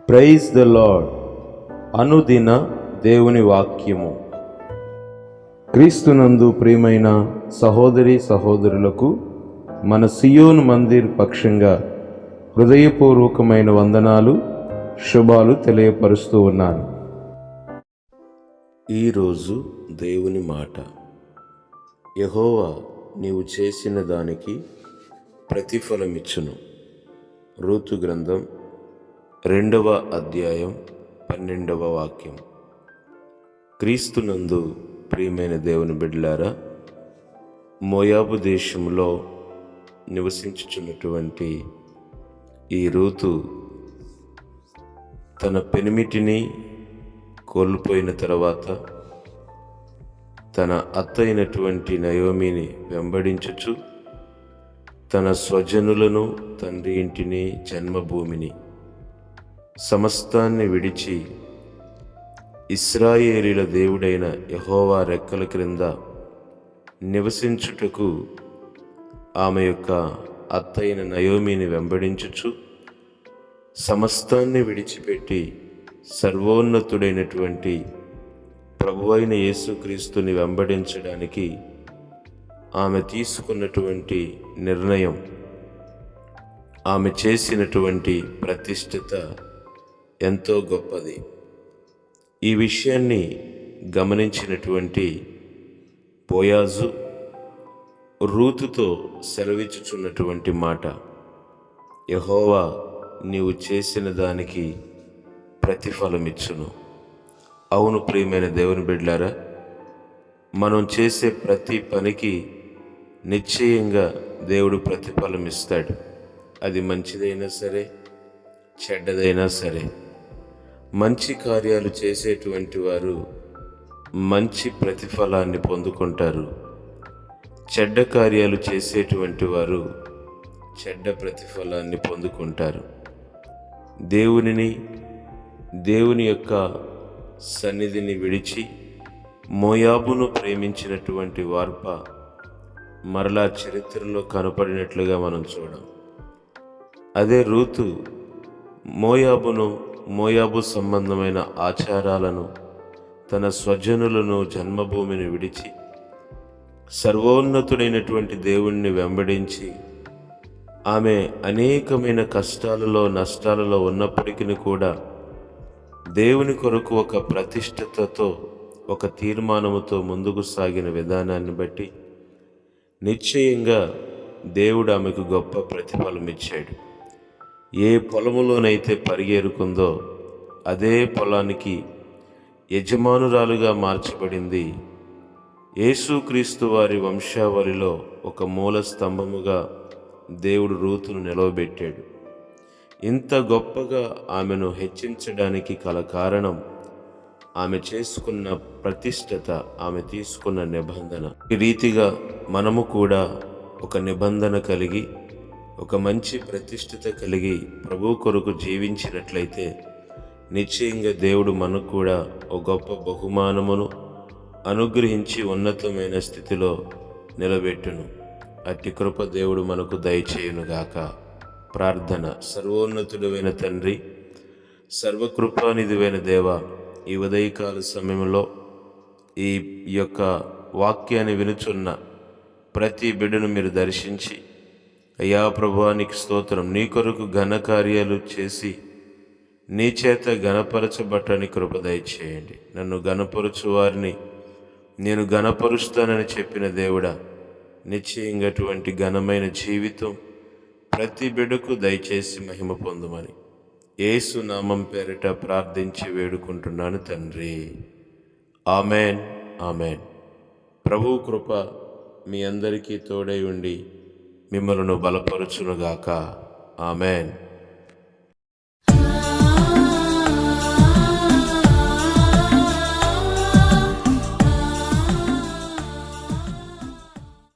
Praise the lord. అనుదిన దేవుని వాక్యము. క్రీస్తునందు ప్రియమైన సహోదరి సహోదరులకు మన సియోను మందిర్ పక్షంగా హృదయపూర్వకమైన వందనాలు, శుభాలు తెలియపరుస్తూ ఉన్నాను. ఈరోజు దేవుని మాట. యెహోవా నీవు చేసిన దానికి ప్రతిఫలమిచ్చును. రూతు గ్రంథం 2వ అధ్యాయం 12వ వాక్యం. క్రీస్తునందు ప్రియమైన దేవుని బిడ్డలారా, మోయాబు దేశంలో నివసించుచున్నటువంటి ఈ రూతు తన పెనిమిటిని కోల్పోయిన తర్వాత తన అత్త అయినటువంటి నయోమిని వెంబడించుచు తన స్వజనులను, తండ్రి ఇంటిని, జన్మభూమిని సమస్తాన్ని విడిచి ఇశ్రాయేలీల దేవుడైన యెహోవా రెక్కల క్రింద నివసించుటకు ఆమె యొక్క అత్తయిన నయోమిని వెంబడించుచు సమస్తాన్ని విడిచిపెట్టి సర్వోన్నతుడైనటువంటి ప్రభువైన యేసుక్రీస్తుని వెంబడించడానికి ఆమె తీసుకున్నటువంటి నిర్ణయం, ఆమె చేసినటువంటి ప్రతిష్ఠిత ఎంతో గొప్పది. ఈ విషయాన్ని గమనించినటువంటి బోయాజు రూతుతో సెలవిచ్చుచున్నటువంటి మాట, యెహోవా నీవు చేసిన దానికి ప్రతిఫలమిచ్చును. అవును ప్రియమైన దేవుని బిడ్డలారా, మనం చేసే ప్రతి పనికి నిశ్చయంగా దేవుడు ప్రతిఫలం ఇస్తాడు. అది మంచిదైనా సరే, చెడ్డదైనా సరే. మంచి కార్యాలు చేసేటువంటి వారు మంచి ప్రతిఫలాన్ని పొందుకుంటారు. చెడ్డ కార్యాలు చేసేటువంటి వారు చెడ్డ ప్రతిఫలాన్ని పొందుకుంటారు. దేవుని యొక్క సన్నిధిని విడిచి మోయాబును ప్రేమించినటువంటి వార్ప మరలా చరిత్రలో కనపడినట్లుగా మనం చూడం. అదే రూతు మోయాబు సంబంధమైన ఆచారాలను, తన స్వజనులను, జన్మభూమిని విడిచి సర్వోన్నతుడైనటువంటి దేవుణ్ణి వెంబడించి ఆమె అనేకమైన కష్టాలలో, నష్టాలలో ఉన్నప్పటికీ కూడా దేవుని కొరకు ఒక ప్రతిష్టతతో, ఒక తీర్మానముతో ముందుకు సాగిన విధానాన్ని బట్టి నిశ్చయంగా దేవుడు ఆమెకు గొప్ప ప్రతిఫలం ఇచ్చాడు. ఏ పొలములోనైతే పరిగెరుకుందో అదే పొలానికి యజమానురాలుగా మార్చబడింది. యేసుక్రీస్తు వారి వంశావళిలో ఒక మూల స్తంభముగా దేవుడు రూతును నిలవబెట్టాడు. ఇంత గొప్పగా ఆమెను హెచ్చించడానికి కల కారణం ఆమె చేసుకున్న ప్రతిష్టత, ఆమె తీసుకున్న నిబంధన. ఈ రీతిగా మనము కూడా ఒక నిబంధన కలిగి, ఒక మంచి ప్రతిష్ఠిత కలిగి ప్రభు కొరకు జీవించినట్లయితే నిశ్చయంగా దేవుడు మనకు కూడా ఒక గొప్ప బహుమానమును అనుగ్రహించి ఉన్నతమైన స్థితిలో నిలబెట్టును. అట్టి కృప దేవుడు మనకు దయచేయునుగాక. ప్రార్థన. సర్వోన్నతుడైన తండ్రి, సర్వకృపానిధివైన దేవ, ఈ ఉదయకాల సమయంలో ఈ యొక్క వాక్యాన్ని వినుచున్న ప్రతి బిడ్డను మీరు దర్శించి, అయ్యా ప్రభువానికి స్తోత్రం, నీ కొరకు ఘనకార్యాలు చేసి నీ చేత ఘనపరచబట్టని కృప దయచేయండి. నన్ను ఘనపరచు వారిని నేను ఘనపరుస్తానని చెప్పిన దేవుడా, నిశ్చయంగా అటువంటి ఘనమైన జీవితం ప్రతి బిడ్డకు దయచేసి మహిమ పొందుమని యేసు నామం పేరిట ప్రార్థించి వేడుకుంటున్నాను తండ్రి. Amen, amen. ప్రభు కృప మీ అందరికీ తోడై ఉండి మిమ్మలను బలపరచునుగాక. ఆమెన్.